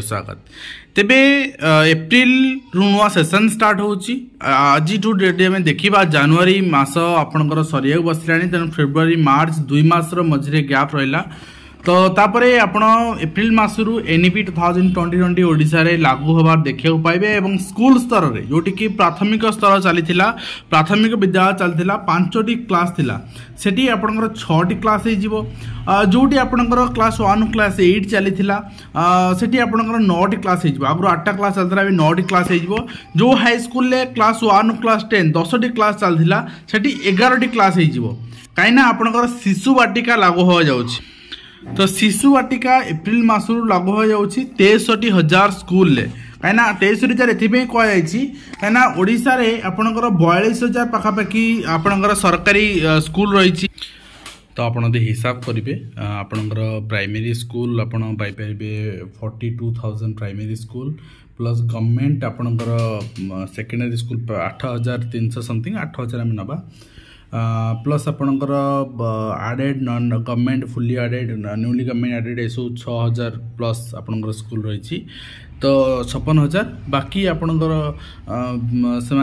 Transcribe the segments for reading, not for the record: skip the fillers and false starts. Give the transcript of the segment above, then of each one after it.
स्वागत तेबे एप्रिल रु नुआ सेसन स्टार्ट होची आज डेट आम देखा जनवरी मास आपणकर सरिया बसला तेणु फेब्रुआरी मार्च 2 मास मझे गैप रहा तो तापरे आपण एप्रिल मासरू एनईपी 2020 ओडिशा रे लागू होबार देखिया पाइबे एवं स्कूल स्तर रे जोटी की प्राथमिक स्तर चलीथिला प्राथमिक विद्यालय चलथिला 5टी क्लास थिला सेठी आपणकर 6टी क्लास हे जिवो जोटी आपणकर क्लास 1 क्लास 8 चलीथिला सेठी आपणकर 9टी क्लास हे जिवो आगु 8टा क्लास चलथरा भी 9टी क्लास हे जिवो जो हाई स्कूल ले क्लास 1 क्लास 10 10टी क्लास चलथिला सेठी 11टी क्लास हे जिवो काइना आपणकर शिशु वाटिका लागू हो जाउछि तो शिशु वाटिका एप्रिल मासरू लागू हो जाउछि 63,000 स्कूल ले कहीं 63,000 एथि कहीं ओडिशा रे आपणकर 42,000 पाखापाखि आपणकर सरकारी स्कूल रही तो आपड़ हिसाब करेंगे आपणकर प्राइमरी स्कूल आपण पाई परिबे 42,000 प्राइमरी स्कूल प्लस गवर्नमेंट आपणकर सेकेंडरी स्कूल 8,300 समथिंग 8,000 आम नबा प्लस आपणकर aided non government fully aided newly government aided एसो 6,000 प्लस आपणकर स्कूल रही तो 56,000 बाकी आपणकर से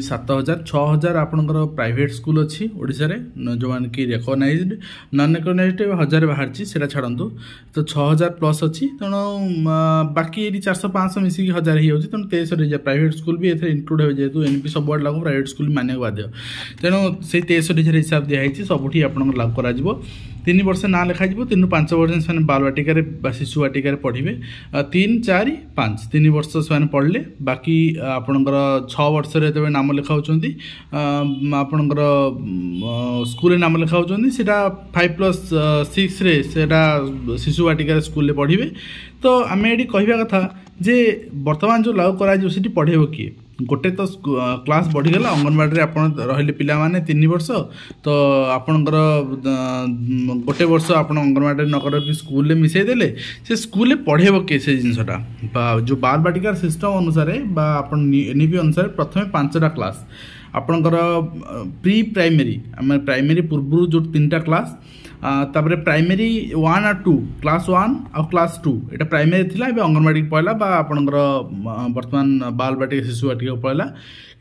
7,000 6,000 आपणकर प्राइवेट स्कूल अच्छी ओडिशा रे जो मान की रिकॉग्नाइज्ड नॉन रिकॉग्नाइज्ड 1,000 बाहर से छाड़ू तो 6,000 प्लस अच्छी तेणु बाकी ये 400-500 मिसिकी 1,000 हो तेणु 63,000 प्राइवेट स्कूल भी इनक्लूड हो जेहतु एनपी सब आड़ लागू प्राइवेट स्कूल मानक बाध्य तेणु से 63,000 हिसाब दिखाई सबुठी आप लागू कर 3 वर्ष ना लिखा 3-5 वर्ष से बाल वाटिका शिशु वाटिका पढ़े 3-4-5 3 वर्ष से पढ़ले बाकी आपणकर 6 वर्ष नाम लिखाऊँ आपणकर स्कूल नाम लिखाऊँ से 5+6 रे सेटा शिशु वाटिका स्कूल पढ़े तो आम ये कहवा कथा जे वर्तमान जो लागू कर पढ़ेब किए गोटे तो क्लास बढ़ीगला अंगनवाड़ी आप रही पिला माने 3 वर्ष तो आपणकर गोटे वर्ष आप अंगनवाड़ी नगर स्कूल मिसई देले से स्कूल पढ़ेब किए से जिनटा जो बाल बाटिकार सिस्टम अनुसार एनईपी अनुसार प्रथम 5टा क्लास आपणकर प्री प्राइमरी आम प्राइमरी पूर्व जो 3टा क्लास तापर प्राइमरी 1 और 2 क्लास 1 और क्लास 2 एटा प्राइमरी थिला एबे अंगनवाड़ी पहला बा आपणकर वर्तमान बाल बाटिका शिशु बाटिका पहला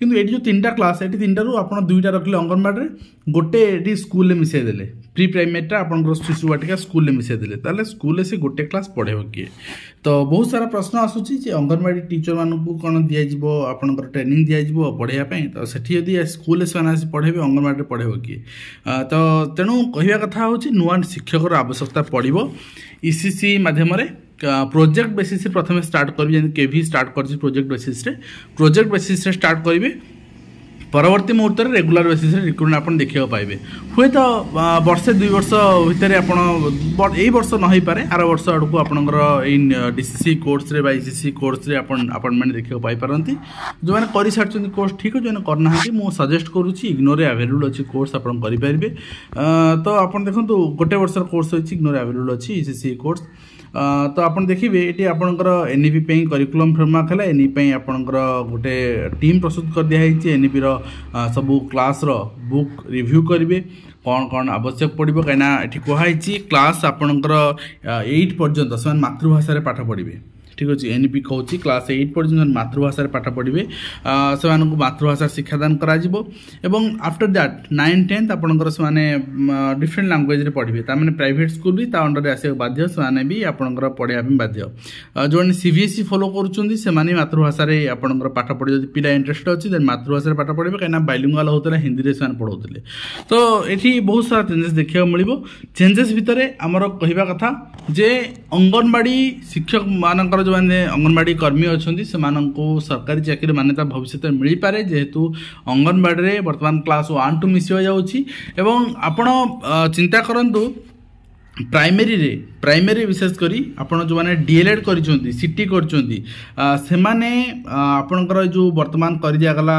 किंतु एटी जो 3टा क्लास एटी 3टा रु आपण 2टा रखले अंगनवाड़ी गोटे एटी स्कूल में मिसई देले प्री प्राइमरीटा आपणकर शिशु बाटिका स्कूल में मिसई देले ताले स्कूल से गोटे क्लास पढ़ेबो किए तो बहुत सारा प्रश्न आसुची जे अंगनवाड़ी टीचर मानकू कोन दिया जिवो आपणकर ट्रेनिंग दिया जिवो पढ़िया पई तो सेठी यदि स्कूल से पढ़ेबे अंगनवाड़ी पढ़ेबो किए तो तेणु कहवा कथा होची नुआ शिक्षक आवश्यकता पड़ो ईसीसी माध्यम प्रोजेक्ट बेसिस प्रथम स्टार्ट करेंगे केवी स्टार्ट कर प्रोजेक्ट बेसिस स्टार्ट करेंगे परवर्ती मुहूर्त में रेगुलर बेसिस रिक्रुटमेंट आप देखा पाइबे हुए तो वर्षे 2 वर्ष भितर यही वर्ष न हो पारे आर वर्ष आड़ को आपंकर डीसीसी कोर्स रे ईसीसी कोर्स रे अपॉइंटमेंट देखा पाइपारती जो मैंने कर सारी कोर्स ठीक है जो करना मुझे सजेस्ट करुच्ची इग्नोर अवेलेबल अच्छी कोर्स आप करेंगे तो आप देखो गोटे वर्ष कोर्स अच्छी इग्नोर अवेलेबल अच्छी ईसीसी कोर्स तो आप देखिए ये आपंकर एनईपी करिकुलम फ्रेमवर्क है एनईपी आपंकर गोटे टीम प्रस्तुत कर दिखाई एनईपी सबू क्लास बुक रिव्यू करेंगे कौन कौन आवश्यक पड़ो कहीं कहुई क्लास आपंकर 8 पर्यंत से मातृभाषा पाठ पढ़े ठीक अच्छे एनईपी कहूँ क्लास 8 पर्यटन मातृभाषा पाठ पढ़े से मातृभाषा शिक्षादान करा आफ्टर दैट 9-10 आपंकर से डिफरेंट लैंग्वेज पढ़े ताने प्राइवेट स्कूल भी अंडर आसा बाध्य से भी आपंकर पढ़ाया बाध्य जो सीबीएसई फॉलो कर मातृभाषा आपंकर पाठ पढ़े पिला इंटरेस्ट अच्छी देन मातृभाषा पाठ पढ़े कहीं बाइलिंगुअल होता है हिंदी से पढ़ाते तो ये बहुत सारा चेंजेस देखा मिले चेंजेस भितर आमर कहवा कथा जे अंगनवाड़ी शिक्षक मानकर जो मैंने अंगनवाड़ी कर्मी अच्छा से सरकारी चाकरी मान्यता भविष्य में मिल पारे जेहेतु अंगनवाड़ी वर्तमान क्लास 1-2 मिस हो जाऊँगी एवं आपण चिंता करंतु प्राइमरी विशेष करी आपण जो माने डीएलएड करिसोंती सिटी करचोंती से माने आपणकर जो वर्तमान कर दिया गला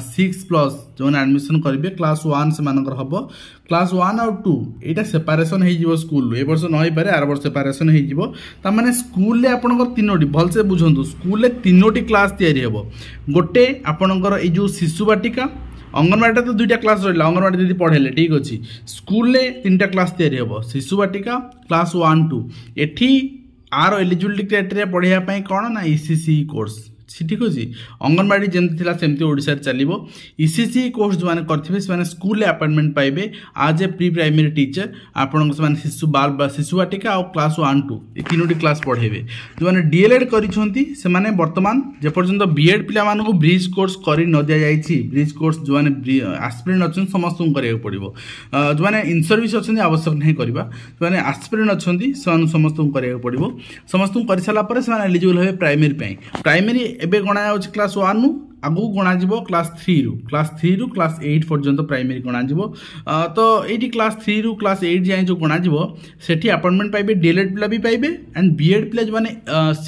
6+ जो एडमिशन करिवे क्लास 1 से मानकर हबो क्लास 1 और 2 एटा सेपरेशन हे जीवो स्कूल ए वर्ष न होई पारे आर वर्ष सेपरेशन हे जीवो ता माने स्कूल ले आपणकर तीनोटी भल से बुझंतु स्कूल ले तीनोटी क्लास तयारी हेबो गोटे आपणकर ए जो शिशु बाटिका अंगनवाड़ी तो 2टा क्लास रहा अंगनवाड़ी दीदी पढ़ेले ठीक अच्छे स्कूल ले 3टा क्लास तैयारी हम शिशु बाटिका क्लास 1-2 एठी आर एलिजिबिलिटी क्राइटेरिया पढ़ाई कौन ना ईसीसी कोर्स ठीक अच्छे अंगनवाड़ी जमी सेमती ओडिशा चलो ईसीसी कोर्स जो मैंने करेंगे से स्कूल अपॉइंटमेंट पाइबे आज ए प्री प्राइमरी टीचर आपण शिशु शिशु बाटिका और क्लास 1-2 ये तीनोटी क्लास पढ़ेबे जो मैंने डीएलएड करें वर्तमान जेपर्यंत बीएड पिला मानक ब्रिज कोर्स कर न दि जाए ब्रिज कोर्स जो मैंने आस्पिरेंट अच्छा समस्त को पड़ो जो मैंने इन सर्विस अच्छे आवश्यक नहीं करवा जो मैंने आस्पिरेंट अच्छा से समस्त को पड़ो समस्त कर सारापर से एलिजिबल हे प्राइमरी एबे गणा जाउछि क्लास 1 नु आगु गणा जीवो क्लास 3 रु क्लास 8 पर्यंत प्राइमरी गणा जीवो तो एटी क्लास 3 रु क्लास 8 जाए जो गणा जीवो सेठी अपॉइंटमेंट पाइबे डीएलएड पिला भी पाइबे एंड बीएड पिला जो माने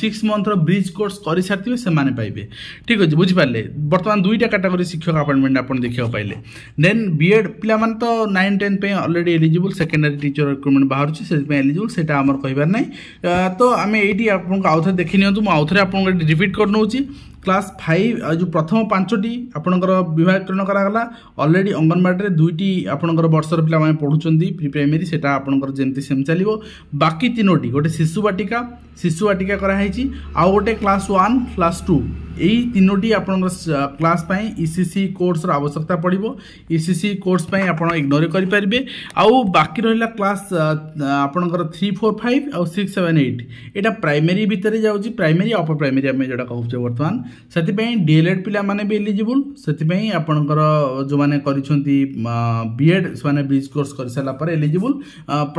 6 मंथ रो ब्रिज कोर्स करि सारथिबे से माने पाइबे ठीक अछि बुझि पाले वर्तमान 2टा कैटेगरी शिक्षक अपॉइंटमेंट आपण देखियो पाइले देन बीएड पिला माने तो 9-10 पे already eligible secondary teacher recruitment बाहर छि से पे एलिजिबल सेटा हमर कहिबार नै तो आमे एटी आपन को आउथरे देखि नियंतु मु आउथरे आपन को रिपीट कर नउछि क्लास 5 जो प्रथम 5टी आपणकर विभागकरण करागला ऑलरेडी अंगनवाड़ी 2टी आपणकर वर्षर पिला माने पढुचंदी प्री प्राइमरी सेटा आपणकर जेमती सेम चलिवो बाकी 3टी गोटे शिशु बाटिका करा हैछि आ गोटे क्लास 1 क्लास 2 यही 3टी आपणकर क्लास पाई ईसीसी कोर्स रो आवश्यकता पड़िबो ईसीसी कोर्स पाई आपण इग्नोर करि परिबे आउ बाकी रहला क्लास आपणकर 3 4 5 और 6 7 8 एटा प्राइमरी भितरे जाउची प्राइमरी अपर प्राइमरी हम जेटा कहउचे वर्तमान सेति पई डीएलएड पिला माने भी एलिजिबल सेति पई आपणकर जो माने करिसंती बीएड माने ब्रिज कोर्स कर साला पर एलिजिबल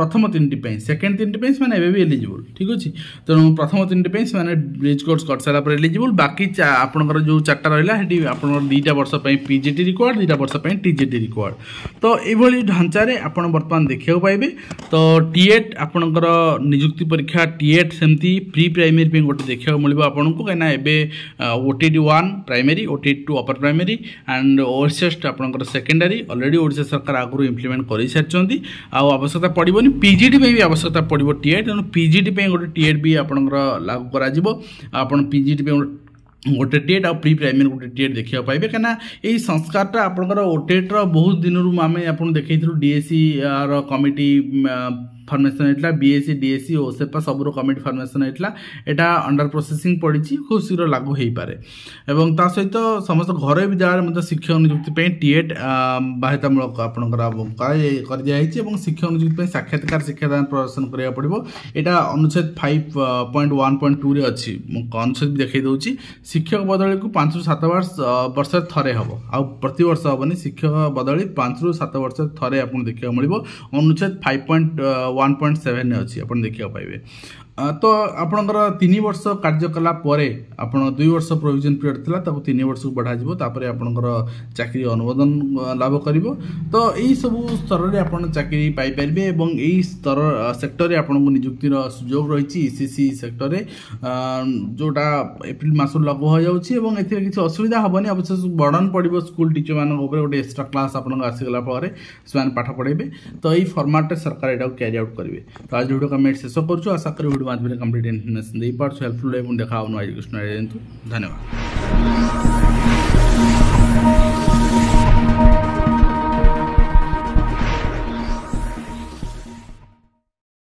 प्रथम 3टी पई सेकंड 3टी पई माने एबे भी एलिजिबल ठीक अछि तनो प्रथम 3टी पई माने ब्रिज कोर्स कर साला पर एलिजिबल बाकी आपणकर जो 4टा रहला हेटी आपणकर 2टा वर्ष पई पीजीटी रिक्वायर्ड 2टा वर्ष पई टीजीटी रिक्वायर्ड तो एभली ढांचा रे आपण वर्तमान देखियो पाइबे तो टीएट आपणकर नियुक्ति परीक्षा टीएट सेमती प्री प्राइमरी पे गोटे देखियो मिलबो आपनको कना एबे OTT 1 primary OTT 2 upper primary and OSS आपणकर सेकेंडरी ऑलरेडी ओडिशा सरकार आगु इम्प्लीमेंट करि सारचंती आ आवश्यकता पड़िबोनी पीजीटी पे भी आवश्यकता पड़िबो टीएट एनो पीजीटी पे गोटे टीएट भी आपणकर लागू करा जिवो आपण पीजीटी पे गोटे टेट आ प्री प्राइमरी गोटे टेट देखा पाइबे कना यही संस्कारटा आपनकर ओटेट बहुत दिन आम आप देखु डीएससी कमिटी फॉर्मेशन होता बीएससी डीएससी ओसेपा सबूर कमिटी फॉर्मेशन होता यहाँ अंडर प्रोसेसिंग पड़ी खूब शीघ्र लागू हो पारे एवं ता सहित समस्त घर विद्यालय शिक्षक नियुक्ति टीएट बाध्यतामूलक आपंकर कर दिखाई शिक्षक नियुक्ति साक्षात्कार शिक्षादान प्रदर्शन करा पड़ो यहाँ अनुच्छेद 5.1.2 रे अच्छी अनुच्छेद भी देखई दूसरी शिक्षक बदली को 5 ରୁ 7 वर्ष थे हम आ प्रति वर्ष हेनी शिक्षक बदली 5 ରୁ 7 वर्ष थे आप देखा मिले अनुच्छेद 5.1.7 अच्छी आप देखा पाइबे तो आपणकर 3 वर्ष कार्यकला परे आपण 2 वर्ष प्रोविजन पीरियड थिला ताको 3 वर्ष को बढ़ा जिवो तापरे आपणकर चाकरी अनुमोदन लाभ करिवो तो एई सब स्तर रे आपण चाकरी पाई परबे एवं एई स्तर सेक्टर रे आपण को नियुक्ति रो सुयोग रहिछि ईसीसी सेक्टर रे जोटा एप्रिल मास लागू हो जाउछि एवं एथि किछि असुविधा हबनी अवश्य बर्डन पड़िबो स्कूल टीचर मान ऊपर गोटे एक्स्ट्रा क्लास आपण आसी गला परे समान पाठ पढेबे तो एई फॉर्मेट रे सरकार एटा कैरी आउट करिवे तो आज वीडियो कमेंट शेष करछु आशा करी वीडियो आज कंप्लीट इन्फॉर्मेशन दे पार्ट हेल्पफुल है देखा एजुकेशन धन्यवाद।